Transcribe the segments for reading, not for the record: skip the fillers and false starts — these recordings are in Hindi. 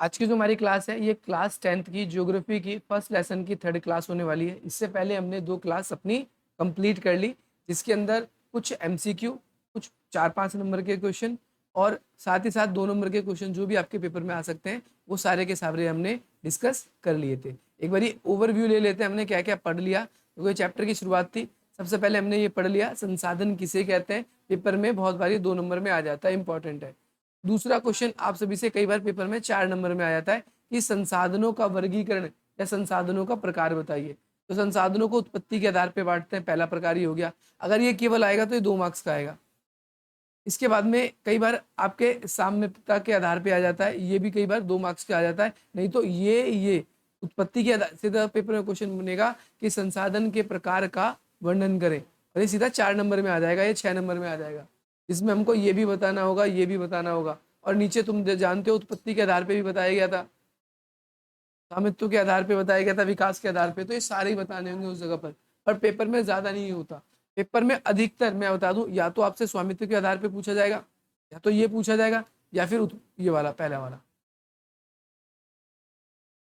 आज की जो हमारी क्लास है ये क्लास 10th की ज्योग्राफी की फर्स्ट लेसन की थर्ड क्लास होने वाली है। इससे पहले हमने 2 क्लास अपनी कंप्लीट कर ली, जिसके अंदर कुछ एमसीक्यू, कुछ 4-5 नंबर के क्वेश्चन और साथ ही साथ 2 नंबर के क्वेश्चन जो भी आपके पेपर में आ सकते हैं, वो सारे के सारे हमने डिस्कस कर लिए थे। एक बारी ओवरव्यू ले लेते हैं हमने क्या क्या पढ़ लिया। तो ये चैप्टर की शुरुआत थी। सबसे पहले हमने ये पढ़ लिया संसाधन किसे कहते हैं, पेपर में बहुत बारी 2 नंबर में आ जाता है, इंपॉर्टेंट है। दूसरा क्वेश्चन आप सभी से कई बार पेपर में 4 नंबर में आ जाता है कि संसाधनों का वर्गीकरण या संसाधनों का प्रकार बताइए। तो संसाधनों को उत्पत्ति के आधार पर बांटते हैं, पहला प्रकार ही हो गया। अगर ये केवल आएगा तो ये 2 मार्क्स का आएगा। इसके बाद में कई बार आपके साम्यता के आधार पे आ जाता है, ये भी कई बार 2 मार्क्स का आ जाता है। नहीं तो ये उत्पत्ति के आधार सीधा पेपर में क्वेश्चन बनेगा कि संसाधन के प्रकार का वर्णन करें, और ये सीधा 4 नंबर में आ जाएगा, ये 6 नंबर में आ जाएगा। इसमें हमको ये भी बताना होगा, ये भी बताना होगा। और नीचे तुम जानते हो उत्पत्ति के आधार पे भी बताया गया था, स्वामित्व के आधार पे बताया गया था, विकास के आधार पे। तो ये सारे ही बताने होंगे उस जगह पर पेपर में ज्यादा नहीं होता। पेपर में अधिकतर मैं बता दूं, या तो आपसे स्वामित्व के आधार पे पूछा जाएगा, या तो ये पूछा जाएगा, या फिर ये वाला पहला वाला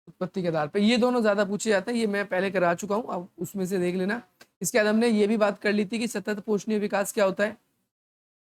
उत्पत्ति के आधार पे। ये दोनों ज्यादा पूछे जाते हैं, ये मैं पहले करा चुका हूँ, अब उसमें से देख लेना। इसके बाद हमने ये भी बात कर ली थी कि सतत पोषणीय विकास क्या होता है।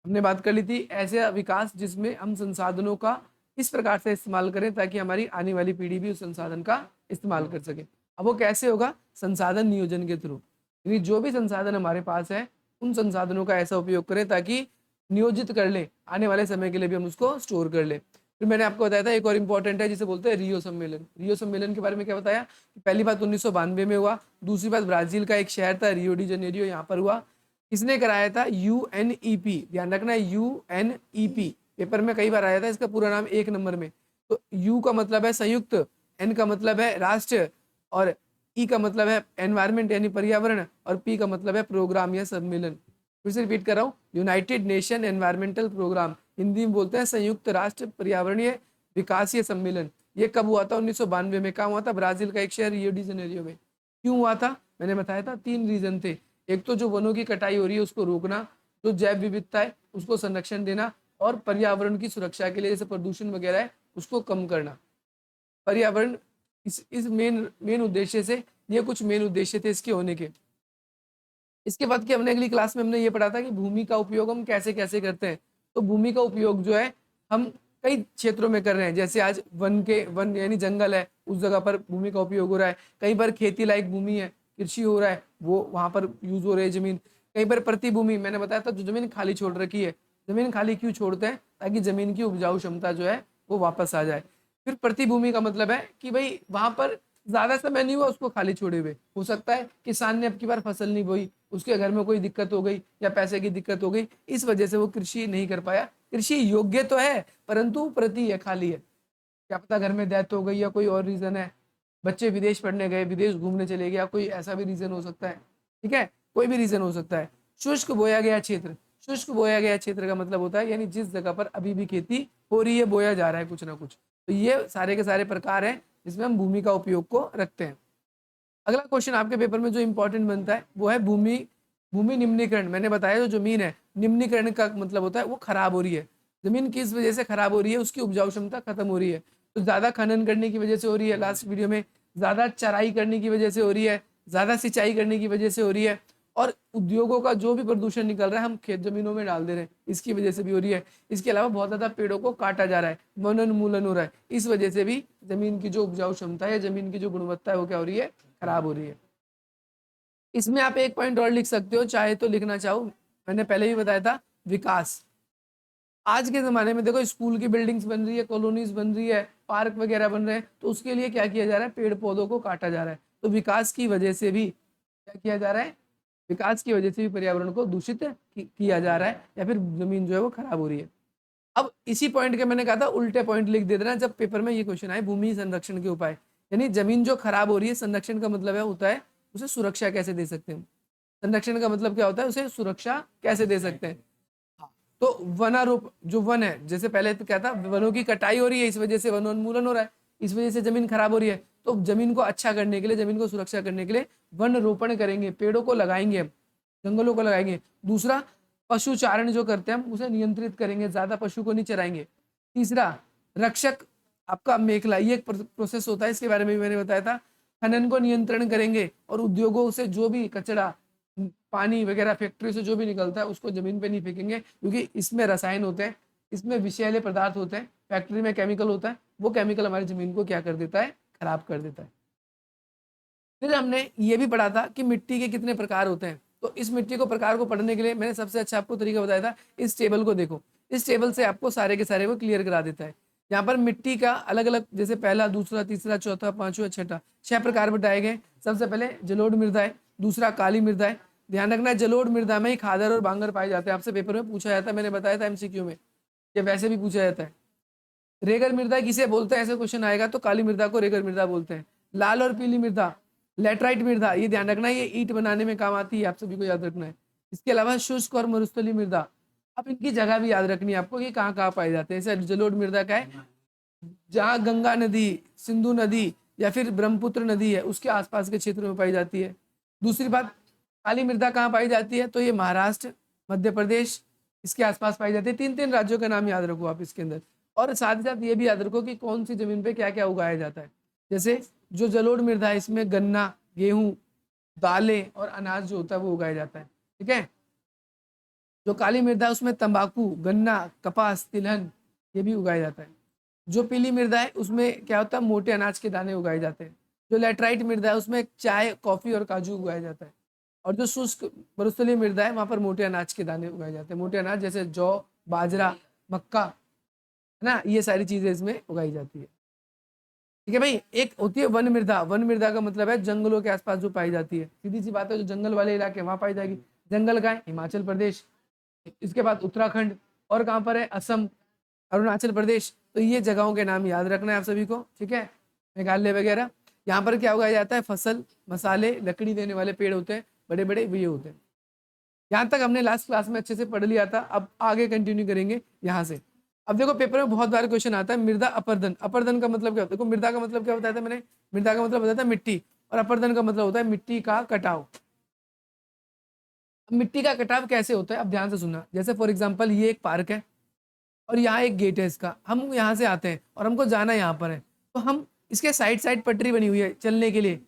हमने बात कर ली थी ऐसे विकास जिसमें हम संसाधनों का इस प्रकार से इस्तेमाल करें ताकि हमारी आने वाली पीढ़ी भी उस संसाधन का इस्तेमाल कर सके। अब वो कैसे होगा? संसाधन नियोजन के थ्रू। यानी जो भी संसाधन हमारे पास है उन संसाधनों का ऐसा उपयोग करें ताकि नियोजित कर ले, आने वाले समय के लिए भी हम उसको स्टोर कर ले। फिर मैंने आपको बताया था एक और इम्पोर्टेंट है जिसे बोलते हैं रियो सम्मेलन। रियो सम्मेलन के बारे में क्या बताया कि पहली बात 1992 में हुआ, दूसरी बात ब्राजील का एक शहर था रियो डी जनेरियो, यहाँ पर हुआ। किसने कराया था? यूएनईपी। ध्यान रखना है यूएनईपी, पेपर में कई बार आया था इसका पूरा नाम 1 नंबर में। तो यू का मतलब है संयुक्त, एन का मतलब है राष्ट्र, और ई का मतलब है एनवायरमेंट यानी पर्यावरण, और पी का मतलब है प्रोग्राम या सम्मेलन। फिर से रिपीट कर रहा हूँ, United Nation environmental programme, Hindi में बोलते हैं संयुक्त राष्ट्र पर्यावरणीय विकासीय सम्मेलन। ये कब हुआ था? 1992 में। कहाँ हुआ था? ब्राजील का एक शहर रियो डी जनेरियो में। क्यों हुआ था? मैंने बताया था 3 रीजन थे। एक तो जो वनों की कटाई हो रही है उसको रोकना, जो जैव विविधता है उसको संरक्षण देना, और पर्यावरण की सुरक्षा के लिए जैसे प्रदूषण वगैरह है उसको कम करना। पर्यावरण इस मेन उद्देश्य से, ये कुछ मेन उद्देश्य थे इसके होने के। इसके बाद की हमने अगली क्लास में हमने ये पढ़ा था कि भूमि का उपयोग हम कैसे कैसे करते हैं। तो भूमि का उपयोग जो है हम कई क्षेत्रों में कर रहे हैं। जैसे आज वन यानी जंगल है, उस जगह पर भूमि का उपयोग हो रहा है। कई बार खेती लायक भूमि है, कृषि हो रहा है, वो वहां पर यूज हो रही है जमीन। कई बार प्रतिभूमि, मैंने बताया था जो जमीन खाली छोड़ रखी है। जमीन खाली क्यों छोड़ते हैं? ताकि जमीन की उपजाऊ क्षमता जो है वो वापस आ जाए। फिर प्रतिभूमि का मतलब है कि भाई वहां पर ज्यादा समय नहीं हुआ उसको खाली छोड़े हुए, हो सकता है किसान ने अब की बार फसल नहीं बोई, उसके घर में कोई दिक्कत हो गई या पैसे की दिक्कत हो गई, इस वजह से वो कृषि नहीं कर पाया। कृषि योग्य तो है परंतु प्रति है, खाली है। क्या पता घर में डेथ हो गई या कोई और रीजन है, बच्चे विदेश पढ़ने गए, विदेश घूमने चले गया, कोई ऐसा भी रीजन हो सकता है। ठीक है, कोई भी रीजन हो सकता है। शुष्क बोया गया क्षेत्र, शुष्क बोया गया क्षेत्र का मतलब होता है यानी जिस जगह पर अभी भी खेती हो रही है, बोया जा रहा है कुछ ना कुछ। तो ये सारे के सारे प्रकार हैं जिसमें हम भूमि का उपयोग को रखते हैं। अगला क्वेश्चन आपके पेपर में जो इंपॉर्टेंट बनता है वो है भूमि भूमि निम्नीकरण। मैंने बताया जो जमीन है, निम्नीकरण का मतलब होता है वो खराब हो रही है। जमीन किस वजह से खराब हो रही है? उसकी उपजाऊ क्षमता खत्म हो रही है। तो ज्यादा खनन करने की वजह से हो रही है, लास्ट वीडियो में ज्यादा चराई करने की वजह से हो रही है, ज्यादा सिंचाई करने की वजह से हो रही है, और उद्योगों का जो भी प्रदूषण निकल रहा है हम खेत जमीनों में डाल दे रहे हैं, इसकी वजह से भी हो रही है। इसके अलावा बहुत ज्यादा पेड़ों को काटा जा रहा है, वनोन्मूलन हो रहा है, इस वजह से भी जमीन की जो उपजाऊ क्षमता है, जमीन की जो गुणवत्ता है वो क्या हो रही है? खराब हो रही है। इसमें आप एक पॉइंट और लिख सकते हो, चाहे तो लिखना चाहो, मैंने पहले भी बताया था, विकास। आज के जमाने में देखो स्कूल की बिल्डिंग्स बन रही है, कॉलोनीज बन रही है, पार्क वगैरह बन रहे हैं, तो उसके लिए क्या किया जा रहा है? पेड़ पौधों को काटा जा रहा है। तो विकास की वजह से भी क्या किया जा रहा है? विकास की वजह से भी पर्यावरण को दूषित किया जा रहा है, या फिर जमीन जो है वो खराब हो रही है। अब इसी पॉइंट के मैंने कहा था उल्टे पॉइंट लिख दे देना जब पेपर में ये क्वेश्चन आए, भूमि संरक्षण के उपाय। यानी जमीन जो खराब हो रही है, संरक्षण का मतलब है होता है उसे सुरक्षा कैसे दे सकते हैं। संरक्षण का मतलब क्या होता है? उसे सुरक्षा कैसे दे सकते हैं। हाँ, तो वनारोप जो वन है, जैसे पहले तो क्या था, वनों की कटाई हो रही है, इस वजह से वनोन्मूलन हो रहा है, इस वजह से जमीन खराब हो रही है। तो जमीन को अच्छा करने के लिए, जमीन को सुरक्षा करने के लिए वन रोपण करेंगे, पेड़ों को लगाएंगे, जंगलों को लगाएंगे। दूसरा, पशु चारण जो करते हैं हम उसे नियंत्रित करेंगे, ज्यादा पशु को नहीं चराएंगे। तीसरा, रक्षक आपका मेखला, ये एक प्रोसेस होता है, इसके बारे में भी मैंने बताया था। खनन को नियंत्रण करेंगे और उद्योगों से जो भी कचरा, पानी वगैरह, फैक्ट्री से जो भी निकलता है उसको जमीन पे नहीं फेंकेंगे, क्योंकि इसमें रसायन होते हैं, इसमें विषैले पदार्थ होते हैं, फैक्ट्री में केमिकल होता है, वो केमिकल हमारी जमीन को क्या कर देता है, खराब कर देता है। फिर हमने ये भी पढ़ा था कि मिट्टी के कितने प्रकार होते हैं। तो इस मिट्टी को प्रकार को पढ़ने के लिए मैंने सबसे अच्छा आपको तरीका बताया था, इस टेबल को देखो। इस टेबल से आपको सारे के सारे वो क्लियर करा देता है। यहाँ पर मिट्टी का अलग अलग, जैसे पहला, दूसरा, तीसरा, चौथा, पांचवा, छठा, 6 प्रकार बताए गए। सबसे पहले जलोढ़ मृदा है, दूसरा काली मृदा है। ध्यान रखना है, जलोढ़ मृदा में ही खादर और बांगर पाए जाते हैं। आपसे पेपर में पूछा जाता है, मैंने बताया था एमसीक्यू में, या वैसे भी पूछा जाता है। रेगर मृदा किसे बोलते हैं, ऐसे क्वेश्चन आएगा तो काली मृदा को रेगर मृदा बोलते हैं। लाल और पीली मृदा लेटराइट मृदा, ये ध्यान रखना है, ये ईंट बनाने में काम आती है, आप सभी को याद रखना है। इसके अलावा शुष्क और मरुस्थलीय मृदा, अब इनकी जगह भी याद रखनी है आपको कि कहाँ कहाँ पाए जाते हैं। जैसे जलोढ़ मृदा का है जहाँ गंगा नदी, सिंधु नदी या फिर ब्रह्मपुत्र नदी है उसके आसपास के क्षेत्रों में पाई जाती है। दूसरी बात, काली मृदा कहाँ पाई जाती है, तो ये महाराष्ट्र, मध्य प्रदेश, इसके आसपास पाई जाती है। 3 राज्यों का नाम याद रखो आप इसके अंदर। और साथ ही साथ ये भी याद रखो कि कौन सी जमीन पे क्या क्या उगाया जाता है। जैसे जो जलोढ़ मृदा है इसमें गन्ना, गेहूं, दालें और अनाज जो होता है वो उगाया जाता है, ठीक है। जो काली मृदा है उसमें तंबाकू, गन्ना, कपास, तिलहन, ये भी उगाया जाता है। जो पीली मृदा है उसमें क्या होता है, मोटे अनाज के दाने उगाए जाते हैं। जो लेटराइट मृदा है उसमें चाय, कॉफी और काजू उगाया जाता है। और जो शुष्क मरुस्थलीय मृदा है वहां पर मोटे अनाज के दाने उगाए जाते हैं। मोटे अनाज जैसे जौ, बाजरा, मक्का, है ना, ये सारी चीजें इसमें उगाई जाती है, ठीक है भाई। एक होती है वन मृदा। वन मृदा का मतलब है जंगलों के आसपास जो पाई जाती है, सीधी सी बात है, जो जंगल वाले इलाके वहां पाई जाएगी। जंगल का है हिमाचल प्रदेश, इसके बाद उत्तराखंड, और कहाँ पर है, असम, अरुणाचल प्रदेश। तो ये जगहों के नाम याद रखना है आप सभी को, ठीक है। मेघालय वगैरह, यहाँ पर क्या उगाया जाता है, फसल, मसाले, लकड़ी देने वाले पेड़ होते हैं, बड़े बड़े ये होते हैं। यहाँ तक हमने लास्ट क्लास में अच्छे से पढ़ लिया था, अब आगे कंटिन्यू करेंगे यहाँ से। अब देखो पेपर में बहुत बार क्वेश्चन आता है, मृदा अपर्दन। अपर्दन का मतलब क्या होता है, देखो मृदा का मतलब क्या बताया था मैंने, मृदा का मतलब बताया था मिट्टी, और अपर्दन का मतलब होता है मिट्टी का कटाव। मिट्टी का कटाव कैसे होता है, अब ध्यान से सुनना। जैसे फॉर एग्जाम्पल ये एक पार्क है और यहाँ एक गेट है इसका, हम यहाँ से आते हैं और हमको जाना यहाँ पर है, तो हम इसके साइड साइड पटरी बनी हुई है चलने के लिए,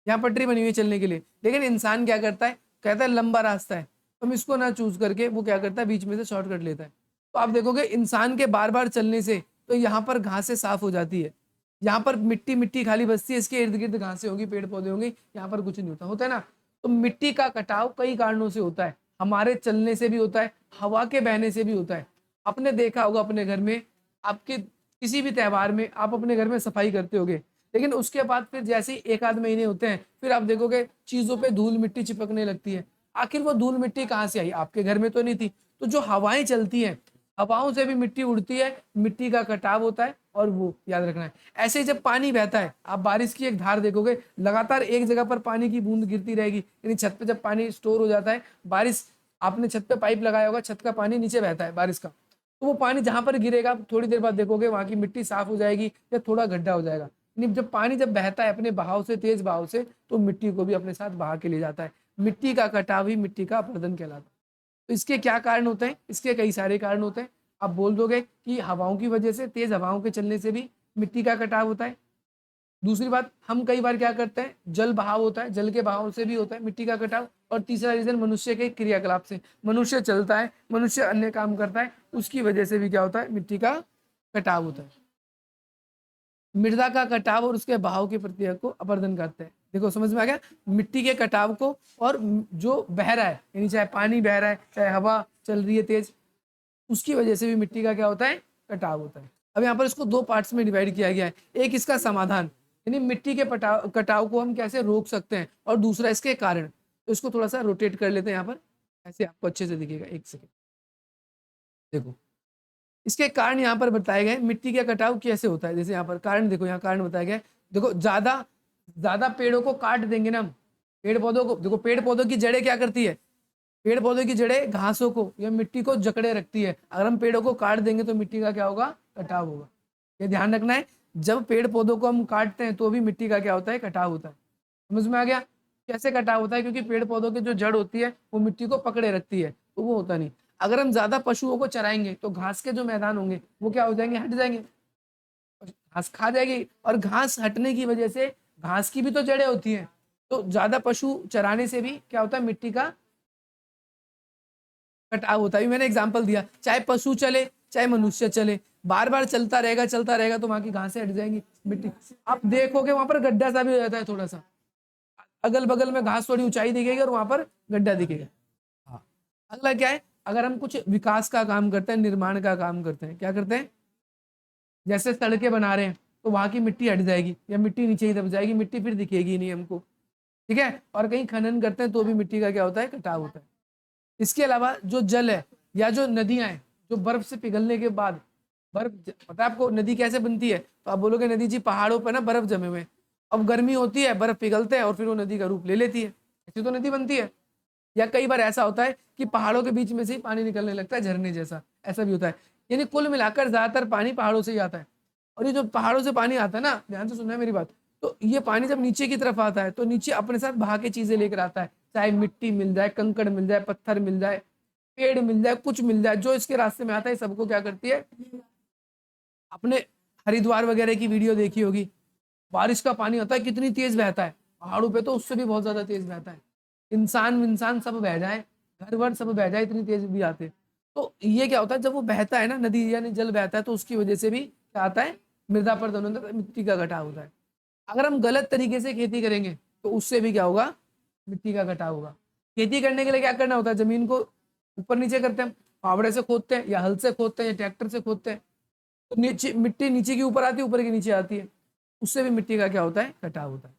यहाँ पटरी बनी हुई है चलने के लिए। लेकिन इंसान क्या करता है, कहता है लंबा रास्ता है, तो हम इसको ना चूज करके वो क्या करता है, बीच में से शॉर्टकट लेता है। तो आप देखोगे इंसान के बार बार चलने से तो यहाँ पर घासें साफ हो जाती है, यहाँ पर मिट्टी मिट्टी खाली बचती है, इसके इर्द गिर्द घासें होगी, पेड़ पौधे होंगे, यहाँ पर कुछ नहीं होता, होता है ना। तो मिट्टी का कटाव कई कारणों से होता है, हमारे चलने से भी होता है, हवा के बहने से भी होता है। आपने देखा होगा अपने घर में, आपके किसी भी त्योहार में आप अपने घर में सफाई करते होगे, लेकिन उसके बाद फिर जैसे ही 1 आध महीने होते हैं फिर आप देखोगे चीजों पे धूल मिट्टी चिपकने लगती है। आखिर वो धूल मिट्टी कहाँ से आई, आपके घर में तो नहीं थी। तो जो हवाएं चलती हैं, हवाओं से भी मिट्टी उड़ती है, मिट्टी का कटाव होता है, और वो याद रखना है। ऐसे ही जब पानी बहता है, आप बारिश की एक धार देखोगे, लगातार एक जगह पर पानी की बूंद गिरती रहेगी, यानी छत पे जब पानी स्टोर हो जाता है, बारिश, आपने छत पे पाइप लगाया होगा, छत का पानी नीचे बहता है बारिश का, तो वो पानी जहां पर गिरेगा थोड़ी देर बाद देखोगे वहां की मिट्टी साफ हो जाएगी या थोड़ा गड्ढा हो जाएगा। जब पानी जब बहता है अपने बहाव से, तेज बहाव से, तो मिट्टी को भी अपने साथ बहा के ले जाता है। मिट्टी का कटाव ही मिट्टी का अपरदन कहलाता है। तो इसके क्या कारण होते हैं, इसके कई सारे कारण होते हैं। आप बोल दोगे कि हवाओं की वजह से, तेज हवाओं के चलने से भी मिट्टी का कटाव होता है। दूसरी बात, हम कई बार क्या करते हैं, जल बहाव होता है, जल के बहाव से भी होता है मिट्टी का कटाव। और तीसरा रीजन मनुष्य के क्रियाकलाप से, मनुष्य चलता है, मनुष्य अन्य काम करता है, उसकी वजह से भी क्या होता है, मिट्टी का कटाव होता है। मृदा का कटाव और उसके बहाव की प्रक्रिया को अपरदन करते हैं। देखो समझ में आ गया, मिट्टी के कटाव को, और जो बह रहा है, यानी चाहे पानी बह रहा है, चाहे हवा चल रही है तेज, उसकी वजह से भी मिट्टी का क्या होता है, कटाव होता है। अब यहाँ पर इसको 2 पार्ट्स में डिवाइड किया गया है। एक इसका समाधान, यानी मिट्टी के कटाव को हम कैसे रोक सकते हैं, और दूसरा इसके कारण। तो इसको थोड़ा सा रोटेट कर लेते हैं यहाँ पर, ऐसे आपको अच्छे से दिखेगा। एक सेकेंड देखो, इसके कारण यहाँ पर बताए गए, मिट्टी का कटाव कैसे होता है। जैसे यहाँ पर कारण देखो, यहाँ कारण बताया गया है। देखो ज्यादा ज्यादा पेड़ों को काट देंगे ना हम, पेड़ पौधों को, देखो पेड़ पौधों की जड़ें क्या करती है, पेड़ पौधों की जड़ें घासों को या मिट्टी को जकड़े रखती है। अगर हम पेड़ों को काट देंगे तो मिट्टी का क्या होगा, कटाव होगा। ये ध्यान रखना है, जब पेड़ पौधों को हम काटते हैं तो भी मिट्टी का क्या होता है, कटाव होता है। समझ में आ गया कैसे कटाव होता है, क्योंकि पेड़ पौधों की जो जड़ होती है वो मिट्टी को पकड़े रखती है, तो वो होता नहीं। अगर हम ज्यादा पशुओं को चराएंगे तो घास के जो मैदान होंगे वो क्या हो जाएंगे, हट जाएंगे। घास खा जाएगी, और घास हटने की वजह से घास की भी तो जड़ें होती हैं, तो ज्यादा पशु चराने से भी क्या होता है, मिट्टी का कटाव होता है। मैंने एग्जाम्पल दिया, चाहे पशु चले चाहे मनुष्य चले, बार बार चलता रहेगा तो वहां की घासें हट जाएंगी, मिट्टी आप देखोगे वहां पर गड्ढा सा भी हो जाता है थोड़ा सा, अगल बगल में घास थोड़ी ऊंचाई दिखेगी और वहां पर गड्ढा दिखेगा। हाँ, अगला क्या है, अगर हम कुछ विकास का काम करते हैं, निर्माण का काम करते हैं, क्या करते हैं, जैसे सड़कें बना रहे हैं तो वहां की मिट्टी हट जाएगी या मिट्टी नीचे ही दब जाएगी, मिट्टी फिर दिखेगी नहीं हमको, ठीक है। और कहीं खनन करते हैं तो भी मिट्टी का क्या होता है, कटाव होता है। इसके अलावा जो जल है या जो नदियां हैं, जो बर्फ से पिघलने के बाद, बर्फ, पता है आपको नदी कैसे बनती है, तो आप बोलोगे नदी जी पहाड़ों पर ना बर्फ जमे हुए हैं, अब गर्मी होती है, बर्फ पिघलते हैं और फिर वो नदी का रूप ले लेती है, ऐसी तो नदी बनती है। या कई बार ऐसा होता है कि पहाड़ों के बीच में से ही पानी निकलने लगता है झरने जैसा, ऐसा भी होता है। यानी कुल मिलाकर ज्यादातर पानी पहाड़ों से ही आता है। और ये जो पहाड़ों से पानी आता है ना, ध्यान से सुनना है मेरी बात, तो ये पानी जब नीचे की तरफ आता है तो नीचे अपने साथ बहा के चीजें लेकर आता है, चाहे मिट्टी मिल जाए, कंकड़ मिल जाए, पत्थर मिल जाए, पेड़ मिल जाए, कुछ मिल जाए, जो इसके रास्ते में आता है सबको क्या करती है, अपने हरिद्वार वगैरह की वीडियो देखी होगी, बारिश का पानी होता है कितनी तेज बहता है, पहाड़ों पे तो उससे भी बहुत ज्यादा तेज बहता है, इंसान इंसान सब बह जाए, घर वर सब बह जाए, इतनी तेज भी आते। तो ये क्या होता है, जब वो बहता है ना, नदी यानी जल बहता है, तो उसकी वजह से भी क्या आता है, मृदा पर मिट्टी का घटाव होता है। अगर हम गलत तरीके से खेती करेंगे तो उससे भी क्या होगा, मिट्टी का घटाव होगा। खेती करने के लिए क्या करना होता है, जमीन को ऊपर नीचे करते हैं, फावड़े से खोदते हैं या हल से खोदते हैं या ट्रैक्टर से खोदते हैं, तो नीचे मिट्टी नीचे की ऊपर आती है, ऊपर की नीचे आती है, उससे भी मिट्टी का क्या होता है, कटाव होता है।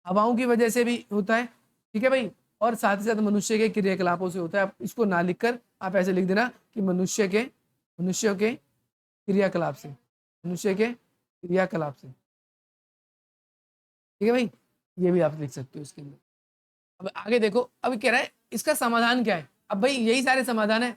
हवाओं की वजह से भी होता है, ठीक है भाई, और साथ ही साथ मनुष्य के क्रियाकलापों से होता है। आप इसको ना लिखकर आप ऐसे लिख देना कि मनुष्य के क्रियाकलाप से, मनुष्य के क्रियाकलाप से, ठीक है भाई, ये भी आप लिख सकते हो इसके अंदर। अब आगे देखो, अब कह रहा है इसका समाधान क्या है। अब भाई यही सारे समाधान है,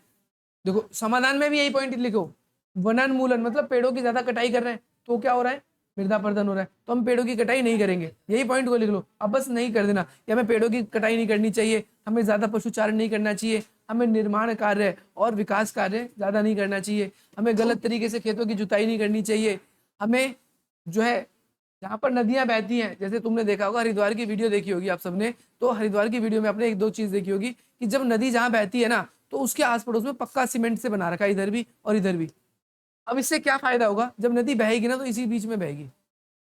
देखो समाधान में भी यही पॉइंट लिखो, वनोन्मूलन मतलब पेड़ों की ज्यादा कटाई कर रहे हैं तो क्या हो रहा है, मृदा पर्दन हो रहा है, तो हम पेड़ों की कटाई नहीं करेंगे, यही पॉइंट को लिख लो। अब बस नहीं कर देना कि हमें पेड़ों की कटाई नहीं करनी चाहिए, हमें ज्यादा पशुचारण नहीं करना चाहिए, हमें निर्माण कार्य और विकास कार्य ज्यादा नहीं करना चाहिए, हमें गलत तरीके से खेतों की जुताई नहीं करनी चाहिए, हमें जो है जहाँ पर नदियां बहती हैं, जैसे तुमने देखा होगा हरिद्वार की वीडियो देखी होगी आप सबने, तो हरिद्वार की वीडियो में आपने एक दो चीज देखी होगी कि जब नदी जहाँ बहती है ना, तो उसके आस पड़ोस में पक्का सीमेंट से बना रखा है, इधर भी और इधर भी। अब इससे क्या फायदा होगा, जब नदी बहेगी ना तो इसी बीच में बहेगी,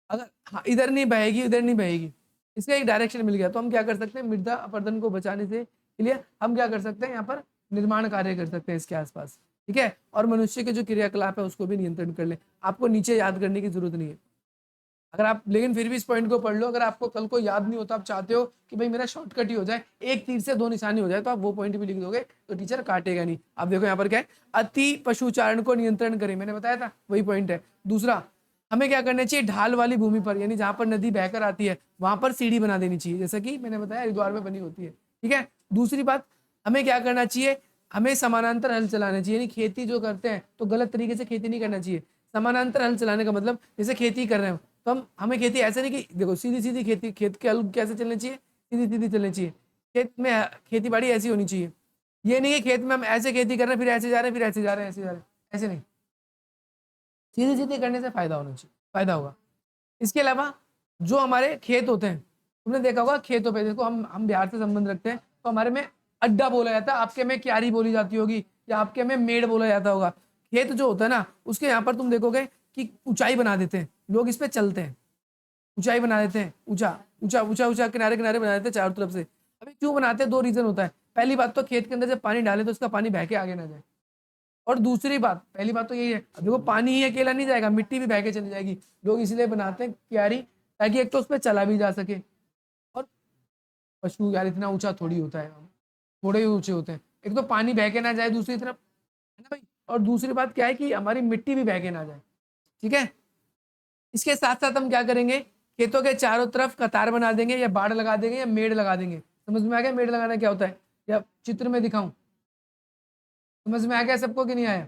अगर हाँ इधर नहीं बहेगी इधर नहीं बहेगी, इसका एक डायरेक्शन मिल गया। तो हम क्या कर सकते हैं, मृदा अपरदन को बचाने से के लिए हम क्या कर सकते हैं, यहाँ पर निर्माण कार्य कर सकते हैं इसके आसपास, ठीक है। और मनुष्य के जो क्रियाकलाप है उसको भी नियंत्रण कर ले, आपको नीचे याद करने की जरूरत नहीं है। अगर आप लेकिन फिर भी इस पॉइंट को पढ़ लो, अगर आपको कल को याद नहीं होता, आप चाहते हो कि भाई मेरा शॉर्टकट ही हो जाए, एक तीर से दो निशानी हो जाए, तो आप वो पॉइंट भी लिख दोगे तो टीचर काटेगा नहीं। आप देखो यहाँ पर क्या है, अति पशुचारण को नियंत्रण करें, मैंने बताया था वही पॉइंट है। दूसरा, हमें क्या करना चाहिए, ढाल वाली भूमि पर यानी जहां पर नदी बहकर आती है वहां पर सीढ़ी बना देनी चाहिए, जैसा कि मैंने बताया हरिद्वार में बनी होती है, ठीक है। दूसरी बात, हमें क्या करना चाहिए, हमें समानांतर हल चलाना चाहिए, यानी खेती जो करते हैं तो गलत तरीके से खेती नहीं करना चाहिए। समानांतर हल चलाने का मतलब जैसे खेती कर रहे हो तो हमें खेती ऐसे नहीं कि देखो सीधी सीधी खेती, खेत के हल कैसे चलने चाहिए, सीधी सीधी चलनी चाहिए। खेत में खेती बाड़ी ऐसी होनी चाहिए, ये नहीं है खेत में हम ऐसे खेती कर रहे हैं फिर ऐसे जा रहे हैं, फिर ऐसे जा रहे हैं, ऐसे जा रहे हैं, ऐसे नहीं, सीधी सीधी करने से फायदा होना चाहिए, फायदा होगा। इसके अलावा जो हमारे खेत होते हैं, तुमने देखा होगा खेतों पे, देखो हम बिहार से संबंध रखते हैं तो हमारे में अड्डा बोला जाता है, आपके में क्यारी बोली जाती होगी या आपके में मेड़ बोला जाता होगा। खेत जो होता है ना उसके यहाँ पर तुम देखोगे कि ऊंचाई बना देते हैं लोग, इस पे चलते हैं, ऊंचाई बना देते हैं, ऊंचा ऊंचा ऊंचा ऊंचा किनारे किनारे बना देते हैं चारों तरफ से। अभी क्यों बनाते हैं, दो रीजन होता है। पहली बात तो खेत के अंदर जब पानी डाले तो उसका पानी बह के आगे ना जाए, और दूसरी बात, पहली बात तो यही है, देखो पानी ही अकेला नहीं जाएगा, मिट्टी भी बह के चली जाएगी, लोग इसलिए बनाते हैं क्यारी ताकि एक तो उस पर चला भी जा सके, और पशु यार इतना ऊंचा थोड़ी होता है, थोड़े ही ऊंचे होते हैं, एक तो पानी बह के ना जाए दूसरी तरफ, है ना भाई, और दूसरी बात क्या है कि हमारी मिट्टी भी बह के ना जाए, ठीक है। इसके साथ साथ हम क्या करेंगे, खेतों के चारों तरफ कतार बना देंगे या बाड़ लगा देंगे या मेड़ लगा देंगे। समझ में आ गया मेड़ लगाना क्या होता है, या चित्र में दिखाऊं, समझ में आ गया सबको कि नहीं आया।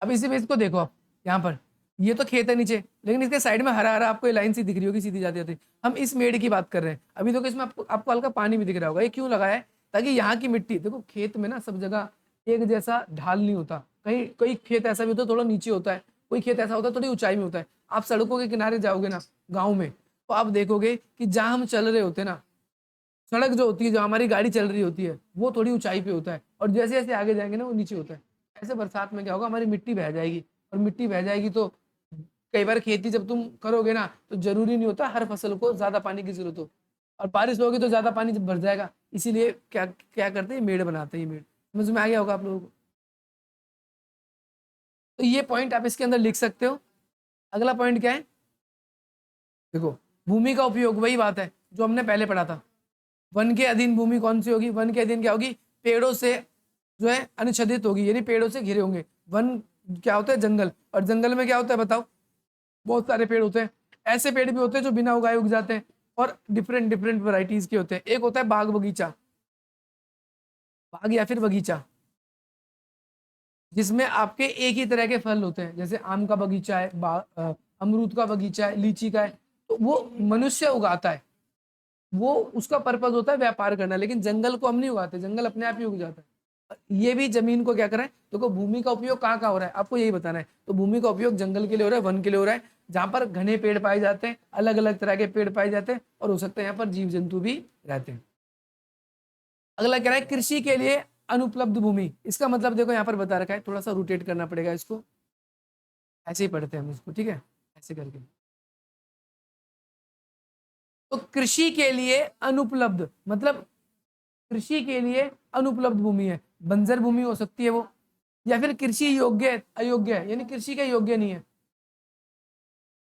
अब इसी में इसको देखो, आप यहाँ पर ये तो खेत है नीचे, लेकिन इसके साइड में हरा हरा आपको लाइन सी दिख रही होगी सीधी जाती जाती। हम इस मेड़ की बात कर रहे हैं अभी, देखो इसमें आपको हल्का पानी भी दिख रहा होगा, ये क्यों लगाया है, ताकि यहाँ की मिट्टी, देखो खेत में ना सब जगह एक जैसा ढाल नहीं होता, कहीं कई खेत ऐसा भी होता है थोड़ा नीचे होता है, कोई खेत ऐसा होता है थोड़ी ऊंचाई में होता है। आप सड़कों के किनारे जाओगे ना गाँव में, तो आप देखोगे कि जहाँ हम चल रहे होते हैं ना, सड़क जो होती है, जो हमारी गाड़ी चल रही होती है, वो थोड़ी ऊंचाई पे होता है, और जैसे जैसे आगे जाएंगे ना वो नीचे होता है। ऐसे बरसात में क्या होगा, हमारी मिट्टी बह जाएगी, और मिट्टी बह जाएगी तो कई बार खेती जब तुम करोगे ना, तो जरूरी नहीं होता हर फसल को ज्यादा पानी की जरूरत हो, और बारिश होगी तो ज्यादा पानी जब भर जाएगा, इसीलिए क्या क्या करते हैं, मेड़ बनाते हैं। ये मेड़ समझ में आ गया होगा आप लोगों को। तो ये पॉइंट आप इसके अंदर लिख सकते हो। अगला पॉइंट क्या है, देखो भूमि का उपयोग, वही बात है जो हमने पहले पढ़ा था। वन के अधीन भूमि कौन सी होगी, वन के अधीन क्या होगी, पेड़ों से जो है अनुच्छेदित होगी, यानी पेड़ों से घिरे होंगे। वन क्या होता है, जंगल, और जंगल में क्या होता है बताओ, बहुत सारे पेड़ होते हैं। ऐसे पेड़ भी होते हैं जो बिना उगाए उग जाते हैं, और डिफरेंट डिफरेंट वैरायटीज के होते हैं। एक होता है बाग बगीचा, बाग या फिर बगीचा, जिसमें आपके एक ही तरह के फल होते हैं, जैसे आम का बगीचा है, अमरूद का बगीचा है, लीची का है, तो वो मनुष्य उगाता है, वो उसका पर्पज होता है व्यापार करना। लेकिन जंगल को हम नहीं उगाते, जंगल अपने आप ही उग जाता है। ये भी जमीन को क्या कर रहा है, देखो भूमि का उपयोग कहाँ कहाँ हो रहा है, आपको यही बताना है। तो भूमि का उपयोग जंगल के लिए हो रहा है, वन के लिए हो रहा है, जहां पर घने पेड़ पाए जाते हैं, अलग अलग तरह के पेड़ पाए जाते हैं, और हो सकता है यहाँ पर जीव जंतु भी रहते हैं। अगला कह रहा है कृषि के लिए अनुपलब्ध भूमि। इसका मतलब देखो यहाँ पर बता रखा है, थोड़ा सा रोटेट करना पड़ेगा इसको, ऐसे ही पढ़ते हैं हम इसको, ठीक है, ऐसे करके। तो कृषि के लिए अनुपलब्ध मतलब कृषि के लिए अनुपलब्ध भूमि है, बंजर भूमि हो सकती है वो, या फिर कृषि योग्य अयोग्य है, यानी कृषि के योग्य नहीं है,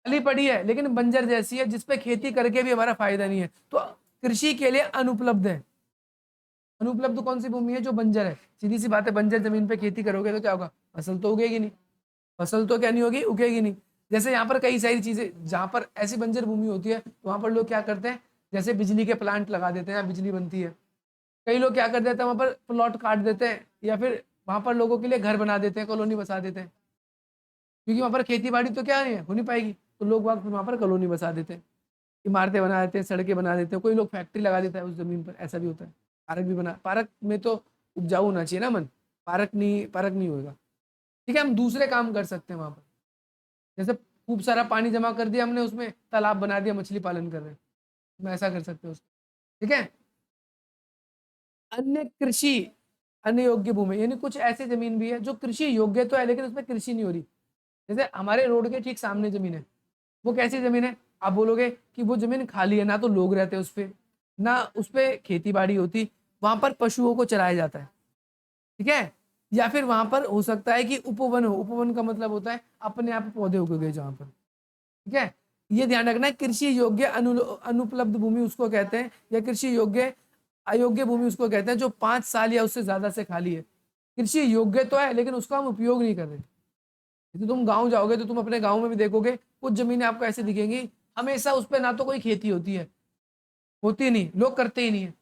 खाली पड़ी है लेकिन बंजर जैसी है, जिसपे खेती करके भी हमारा फायदा नहीं है, तो कृषि के लिए अनुपलब्ध है। अनुपलब्ध कौन सी भूमि है, जो बंजर है। सीधी सी बात है, बंजर जमीन पे खेती करोगे तो क्या होगा, फसल तो उगेगी नहीं, फसल तो क्या नहीं होगी, उगेगी नहीं। जैसे यहाँ पर कई सारी चीजें, जहाँ पर ऐसी बंजर भूमि होती है, तो वहां पर लोग क्या करते हैं, जैसे बिजली के प्लांट लगा देते हैं, बिजली बनती है। कई लोग क्या कर देते हैं, वहां पर प्लॉट काट देते हैं, या फिर वहां पर लोगों के लिए घर बना देते हैं, कॉलोनी बसा देते हैं, क्योंकि वहां पर खेती बाड़ी तो क्या है, हो नहीं पाएगी, तो लोग वहां पर कॉलोनी बसा देते हैं, इमारतें बना देते हैं, सड़कें बना देते हैं, कोई लोग फैक्ट्री लगा देता है उस जमीन पर, ऐसा भी होता है। पार्क भी बना, पार्क में तो उपजाऊ होना चाहिए ना मन, पार्क नहीं होगा। ठीक है, हम दूसरे काम कर सकते हैं वहां पर, जैसे खूब सारा पानी जमा कर दिया हमने, उसमें तालाब बना दिया, मछली पालन कर रहे हैं, हम ऐसा कर सकते हैं उसको। ठीक है, अन्य कृषि अन्य योग्य भूमि, यानी कुछ ऐसी जमीन भी है जो कृषि योग्य तो है, लेकिन उसमें कृषि नहीं हो रही। जैसे हमारे रोड के ठीक सामने जमीन है, वो कैसी जमीन है, आप बोलोगे कि वो जमीन खाली है, ना तो लोग रहते हैं उस पे, ना उस पे खेती बाड़ी होती, वहां पर पशुओं को चराया जाता है। ठीक है, या फिर वहां पर हो सकता है कि उपवन हो, उपवन का मतलब होता है अपने आप पौधे उग गए जहां पर। ठीक है, ये ध्यान रखना है, कृषि योग्य अनुपलब्ध भूमि उसको कहते हैं, या कृषि योग्य अयोग्य भूमि उसको कहते हैं जो 5 साल या उससे ज्यादा से खाली है। कृषि योग्य तो है लेकिन उसका हम उपयोग नहीं कर रहे। यदि तुम गांव जाओगे तो तुम अपने गांव में भी देखोगे, कुछ जमीनें आपको ऐसे दिखेंगी, हमेशा उस पर ना तो कोई खेती होती है, होती नहीं, लोग करते ही नहीं है,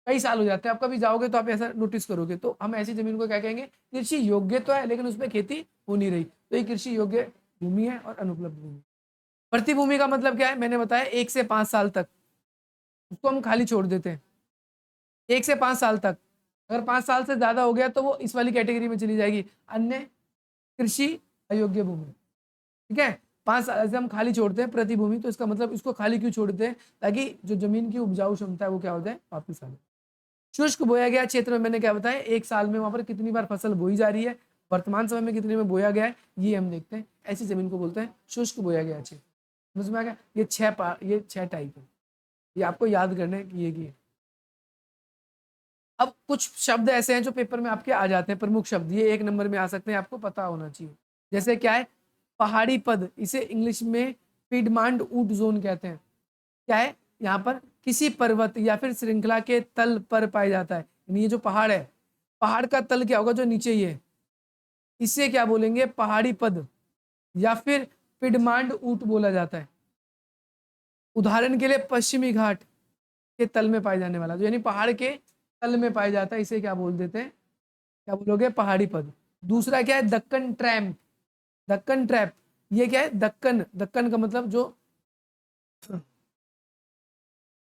कई साल हो जाते हैं। आप कभी जाओगे तो आप ऐसा नोटिस करोगे, तो हम ऐसी जमीन को क्या कहेंगे, कृषि योग्य तो है लेकिन उसमें खेती हो नहीं रही, तो ये कृषि योग्य भूमि है और अनुपलब्ध भूमि। प्रतिभूमि का मतलब क्या है, मैंने बताया 1 से 5 साल तक उसको हम खाली छोड़ देते हैं, 1 से 5 साल तक। अगर 5 साल से ज्यादा हो गया तो वो इस वाली कैटेगरी में चली जाएगी, अन्य कृषि अयोग्य भूमि। ठीक है, 5 साल से हम खाली छोड़ते हैं प्रतिभूमि, तो इसका मतलब इसको खाली क्यों छोड़ते हैं, ताकि जो जमीन की उपजाऊ क्षमता है वो क्या हो जाए, वापिस आ जाए। शुष्क बोया गया क्षेत्र में मैंने क्या बताया, एक साल में वहां पर कितनी बार फसल बोई जा रही है, वर्तमान समय में कितने में बोया गया है, ये हम देखते हैं। ऐसी जमीन को बोलते हैं शुष्क बोया गया क्षेत्र। समझ में आ गया, ये छह टाइप है, ये आपको याद करने की है। अब कुछ शब्द ऐसे हैं जो पेपर में आपके आ जाते हैं, प्रमुख शब्द, ये 1 नंबर में आ सकते हैं, आपको पता होना चाहिए। जैसे क्या है, पहाड़ी पद, इसे इंग्लिश में पिडमांड ऊट जोन कहते हैं। क्या है, यहाँ पर किसी पर्वत या फिर श्रृंखला के तल पर पाया जाता है, यानी ये जो पहाड़ है, पहाड़ का तल क्या होगा, जो नीचे ही है, इसे क्या बोलेंगे, पहाड़ी पद या फिर पिडमांड ऊट बोला जाता है। उदाहरण के लिए पश्चिमी घाट के तल में पाए जाने वाला, जो यानी पहाड़ के तल में पाया जाता है, इसे क्या बोल देते हैं, क्या बोलोगे, पहाड़ी पद। दूसरा क्या है, दक्कन ट्रैम्प, दक्कन ट्रैप, ये क्या है, दक्कन, दक्कन का मतलब जो,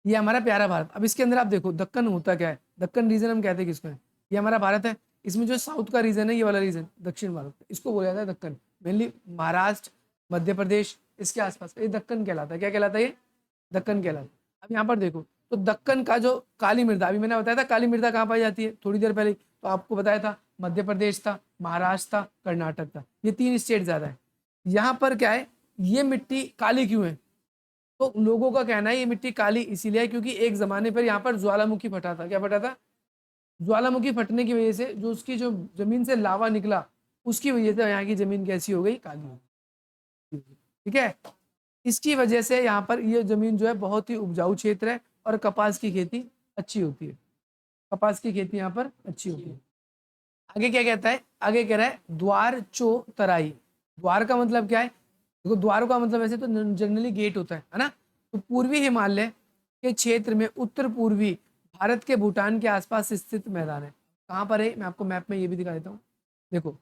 ये हमारा प्यारा भारत। अब इसके अंदर आप देखो दक्कन होता क्या है, दक्कन रीजन हम कहते हैं किसको है, ये हमारा भारत है, इसमें जो साउथ का रीजन है, ये वाला रीजन दक्षिण भारत, इसको बोला जाता है दक्कन। मेनली महाराष्ट्र, मध्य प्रदेश, इसके आसपास, ये दक्कन कहलाता है। क्या कहलाता है ये? दक्कन कहलाता है। अब यहाँ पर देखो, तो दक्कन का जो काली मृदा, अभी मैंने बताया था काली मृदा कहाँ पाई जाती है थोड़ी देर पहले, तो आपको बताया था मध्य प्रदेश था, महाराष्ट्र था, कर्नाटक था, ये 3 स्टेट ज्यादा है। यहाँ पर क्या है, ये मिट्टी काली क्यों है? तो लोगों का कहना है ये मिट्टी काली इसीलिए है क्योंकि एक जमाने पर यहाँ पर ज्वालामुखी फटा था। क्या फटा था? ज्वालामुखी फटने की वजह से जो उसकी जो जमीन से लावा निकला, उसकी वजह से यहाँ की जमीन कैसी हो गई? काली हो गई। ठीक है, इसकी वजह से यहाँ पर ये जमीन जो है बहुत ही उपजाऊ क्षेत्र है और कपास की खेती अच्छी होती है। कपास की खेती यहाँ पर अच्छी होती है। आगे क्या कहता है? आगे कह रहा है द्वार चो तराई। द्वार का मतलब क्या है? देखो, द्वार का मतलब ऐसे तो जनरली गेट होता है ना। तो पूर्वी हिमालय के क्षेत्र में उत्तर पूर्वी भारत के भूटान के आसपास स्थित मैदान है। कहाँ पर है? मैं आपको मैप में ये भी दिखा देता हूँ। देखो,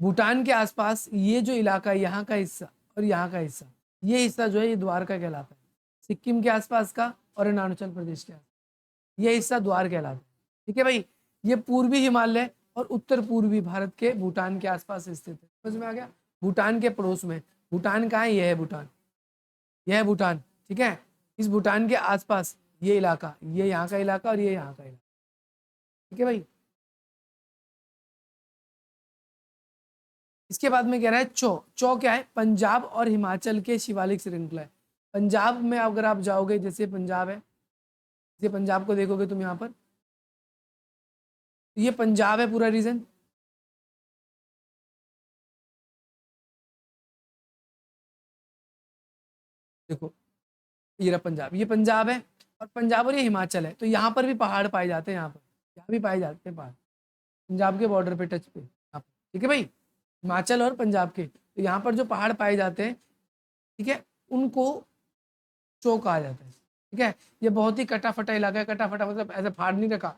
भूटान के आसपास ये जो इलाका है, यहाँ का हिस्सा और यहाँ का हिस्सा, ये हिस्सा जो है ये द्वारका कहलाता है। सिक्किम के आसपास का और अरुणाचल प्रदेश के आसपास ये हिस्सा द्वार कहलाता है। ठीक है भाई, ये पूर्वी हिमालय और उत्तर पूर्वी भारत के भूटान के आसपास स्थित है। समझ में आ गया? भूटान के पड़ोस में। भूटान कहाँ है? यह है भूटान, यह है भूटान। ठीक है, इस भूटान के आसपास ये इलाका, ये यहाँ का इलाका और ये यहाँ का इलाका। ठीक है भाई, इसके बाद में कह रहा है चौ। चौ क्या है? पंजाब और हिमाचल के शिवालिक श्रृंखला है। पंजाब में अगर आप जाओगे, जैसे पंजाब है, जैसे पंजाब को देखोगे तुम यहाँ पर, ये पंजाब है पूरा रीजन। देखो, ये रहा पंजाब, ये पंजाब है और पंजाब और ये हिमाचल है। तो यहाँ पर भी पहाड़ पाए जाते हैं, यहाँ पर यहाँ भी पाए जाते हैं पहाड़, पंजाब के बॉर्डर पे, टच पे यहाँ पर। ठीक है भाई, हिमाचल और पंजाब के, तो यहाँ पर जो पहाड़ पाए जाते हैं, ठीक है, उनको चौ कहा जाता है। ठीक है, ये बहुत ही कटा फटा इलाका है। कटा फटा मतलब ऐसे फाड़ नहीं रखा,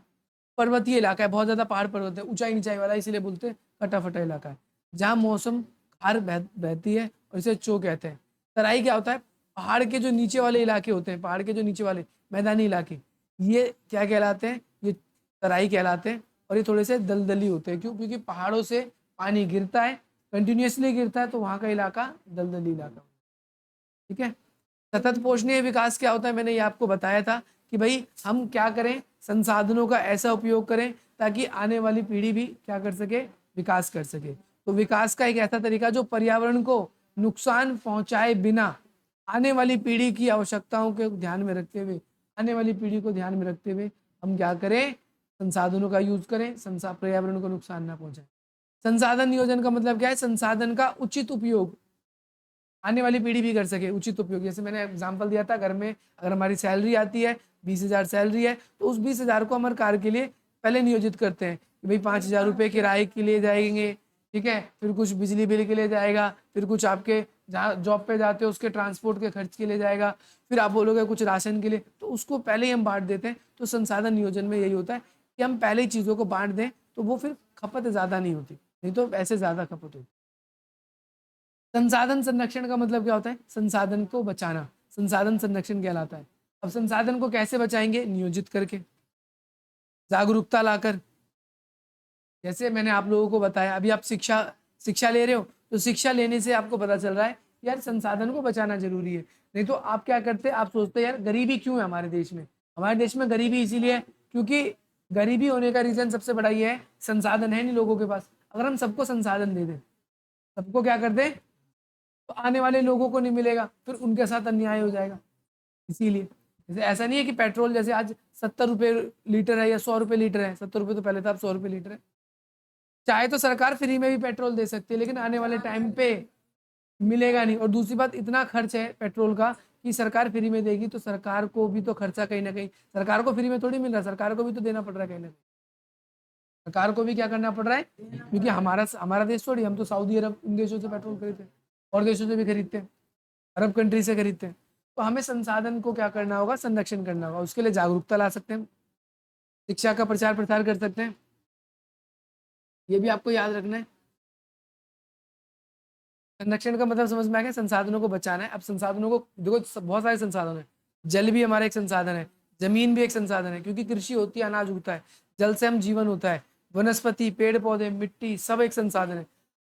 पर्वतीय इलाका है, बहुत ज्यादा पहाड़ पर्वत है, ऊंचाई नीचाई वाला, इसीलिए बोलते हैं कटा फटा इलाका है। जहाँ मौसम खार बहती है और इसे चो कहते हैं। तराई क्या होता है? पहाड़ के जो नीचे वाले इलाके होते हैं, पहाड़ के जो नीचे वाले मैदानी इलाके, ये क्या कहलाते हैं? ये तराई कहलाते हैं। और ये थोड़े से दलदली होते हैं। क्यों? क्योंकि पहाड़ों से पानी गिरता है, कंटिन्यूसली गिरता है, तो वहाँ का इलाका दलदली इलाका। ठीक है, सतत पोषणीय विकास क्या होता है? मैंने ये आपको बताया था कि भाई हम क्या करें, संसाधनों का ऐसा उपयोग करें ताकि आने वाली पीढ़ी भी क्या कर सके? विकास कर सके। तो विकास का एक ऐसा तरीका जो पर्यावरण को नुकसान पहुंचाए बिना आने वाली पीढ़ी की आवश्यकताओं को ध्यान में रखते हुए, आने वाली पीढ़ी को ध्यान में रखते हुए हम क्या करें? संसाधनों का यूज करें, पर्यावरण को नुकसान ना पहुंचाए। संसाधन नियोजन का मतलब क्या है? संसाधन का उचित उपयोग आने वाली पीढ़ी भी कर सके, उचित उपयोग। जैसे मैंने एग्जांपल दिया था, घर में अगर हमारी सैलरी आती है 20,000 सैलरी है, तो उस 20,000 को हम हर कार्य के लिए पहले नियोजित करते हैं कि भाई 5,000 रुपये किराए के लिए जाएंगे। ठीक है, फिर कुछ बिजली बिल के लिए जाएगा, फिर कुछ आपके जहाँ जॉब पे जाते हो उसके ट्रांसपोर्ट के खर्च के लिए जाएगा, फिर आप बोलोगे कुछ राशन के लिए, तो उसको पहले ही हम बांट देते हैं। तो संसाधन नियोजन में यही होता है कि हम पहले ही चीज़ों को बांट दें, तो वो फिर खपत ज़्यादा नहीं होती, नहीं तो ऐसे ज़्यादा खपत होती। संसाधन संरक्षण का मतलब क्या होता है? संसाधन को बचाना, संसाधन संरक्षण कहलाता है। अब संसाधन को कैसे बचाएंगे? नियोजित करके, जागरूकता लाकर। जैसे मैंने आप लोगों को बताया, अभी आप शिक्षा ले रहे हो, तो शिक्षा लेने से आपको पता चल रहा है यार संसाधन को बचाना जरूरी है। नहीं तो आप क्या करते, आप सोचते यार गरीबी क्यों है हमारे देश में? हमारे देश में गरीबी इसीलिए है क्योंकि गरीबी होने का रीजन सबसे बड़ा ये है, संसाधन है नहीं लोगों के पास। अगर हम सबको संसाधन दे दें, सबको क्या कर दें, तो आने वाले लोगों को नहीं मिलेगा, फिर उनके साथ अन्याय हो जाएगा। इसीलिए जैसे ऐसा नहीं है कि पेट्रोल जैसे आज 70 रुपये लीटर है या 100 रुपये लीटर है, 70 रुपये तो पहले था, अब 100 रुपये लीटर है। चाहे तो सरकार फ्री में भी पेट्रोल दे सकती है, लेकिन आने वाले टाइम पे मिलेगा नहीं। और दूसरी बात, इतना खर्च है पेट्रोल का कि सरकार फ्री में देगी तो सरकार को भी तो खर्चा कहीं ना कहीं, सरकार को फ्री में थोड़ी मिल रहा है, सरकार को भी तो देना पड़ रहा है कहीं ना कहीं। सरकार को भी क्या करना पड़ रहा है, क्योंकि हमारा हमारा देश थोड़ी, हम तो सऊदी अरब इन देशों से पेट्रोल खरीदते हैं और देशों से भी खरीदते हैं, अरब कंट्री से खरीदते हैं। तो हमें संसाधन को क्या करना होगा? संरक्षण करना होगा। उसके लिए जागरूकता ला सकते हैं, शिक्षा का प्रचार प्रसार कर सकते हैं, ये भी आपको याद रखना है। संरक्षण का मतलब समझ में आ गया, संसाधनों को बचाना है। अब संसाधनों को देखो, बहुत सारे संसाधन है। जल भी हमारा एक संसाधन है, जमीन भी एक संसाधन है, क्योंकि कृषि होती है, अनाज उगता है, जल से हम जीवन होता है, वनस्पति, पेड़ पौधे, मिट्टी, सब एक संसाधन है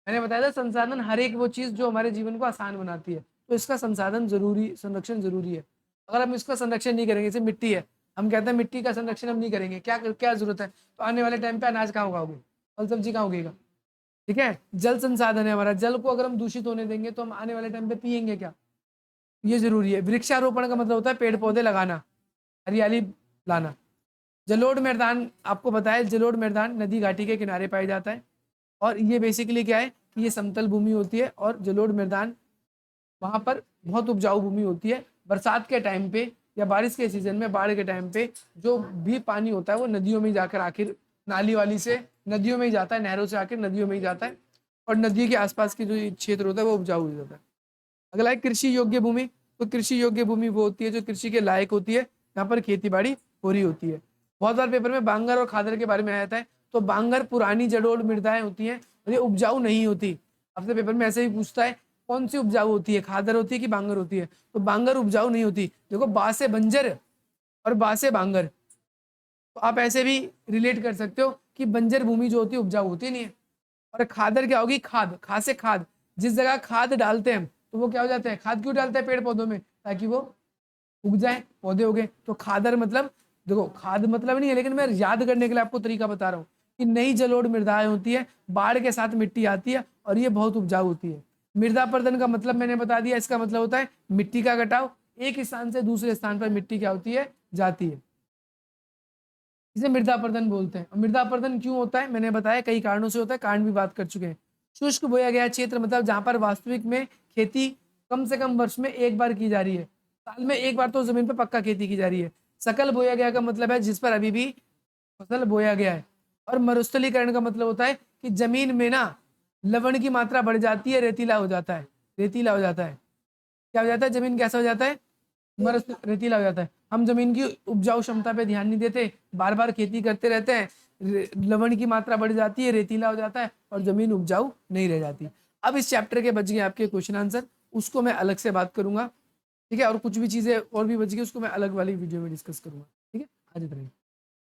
मैंने बताया था संसाधन हर एक वो चीज जो हमारे जीवन को आसान बनाती है, तो इसका संसाधन जरूरी, संरक्षण जरूरी है। अगर हम इसका संरक्षण नहीं करेंगे, जैसे मिट्टी है, हम कहते हैं मिट्टी का संरक्षण हम नहीं करेंगे, क्या क्या जरूरत है, तो आने वाले टाइम पे अनाज कहाँ उगाओगे, फल सब्जी कहाँ उगेगा। ठीक है, जल संसाधन है हमारा, जल को अगर हम दूषित होने देंगे तो हम आने वाले टाइम पे पियेंगे क्या, ये जरूरी है। वृक्षारोपण का मतलब होता है पेड़ पौधे लगाना, हरियाली लाना। जलोढ़ मैदान, आपको बताया जलोढ़ मैदान नदी घाटी के किनारे पाया जाता है, और ये बेसिकली क्या है कि ये समतल भूमि होती है, और जलोढ़ मैदान वहां पर बहुत उपजाऊ भूमि होती है। बरसात के टाइम पे या बारिश के सीजन में, बाढ़ के टाइम पे जो भी पानी होता है वो नदियों में जाकर आखिर नाली वाली से नदियों में ही जाता है, नहरों से आकर नदियों में ही जाता है, और नदी के आसपास की जो क्षेत्र होता है वो उपजाऊ हो जाता है। अगला है कृषि योग्य भूमि। तो कृषि योग्य भूमि वो होती है जो कृषि के लायक होती है, यहाँ पर खेती बाड़ी हो रही होती है। बहुत बार पेपर में बांगर और खादर के बारे में आया था, तो बांगर पुरानी जलोढ़ मृदाएं होती हैं और ये उपजाऊ नहीं होती। आपसे पेपर में ऐसे ही पूछता है कौन सी उपजाऊ होती है, खादर होती है कि बांगर होती है, तो बांगर उपजाऊ नहीं होती। देखो बा से बंजर और बा से बांगर, तो आप ऐसे भी रिलेट कर सकते हो कि बंजर भूमि जो होती है उपजाऊ होती नहीं है। और खादर क्या होगी, खाद, खा से खाद, जिस जगह खाद डालते हैं तो वो क्या हो जाते हैं, खाद क्यों डालते हैं पेड़ पौधों में, ताकि वो उग जाए, पौधे उगे। तो खादर मतलब, देखो खाद मतलब नहीं है, लेकिन मैं याद करने के लिए आपको तरीका बता रहा हूँ कि नई जलोढ़ मृदाएं होती है, बाढ़ के साथ मिट्टी आती है और ये बहुत उपजाऊ होती है। मृदा पर्दन का मतलब मैंने बता दिया, इसका मतलब होता है मिट्टी का कटाव, एक स्थान से दूसरे स्थान पर मिट्टी क्या होती है, जाती है, इसे मृदा अपरदन बोलते हैं। और मृदा अपरदन क्यों होता है मैंने बताया, कई कारणों से होता है, कारण भी बात कर चुके हैं। शुष्क बोया गया क्षेत्र मतलब जहां पर वास्तविक में खेती कम से कम वर्ष में एक बार की जा रही है, साल में एक बार तो जमीन पर पक्का खेती की जा रही है। सकल बोया गया का मतलब है जिस पर अभी भी फसल बोया गया है। और मरुस्थलीकरण का मतलब होता है कि जमीन में ना लवण की मात्रा बढ़ जाती है, रेतीला हो जाता है, रेतीला हो जाता है, क्या हो जाता है, जमीन कैसा हो जाता है, रेतीला हो जाता है। हम जमीन की उपजाऊ क्षमता पे ध्यान नहीं देते, बार बार खेती करते रहते हैं, लवण की मात्रा बढ़ जाती है, रेतीला हो जाता है और जमीन उपजाऊ नहीं रह जाती। अब इस चैप्टर के बच गए आपके क्वेश्चन आंसर, उसको मैं अलग से बात करूंगा, ठीक है, और कुछ भी चीजें और भी बच गई उसको मैं अलग वाली वीडियो में डिस्कस करूंगा, ठीक है। आज इतना ही।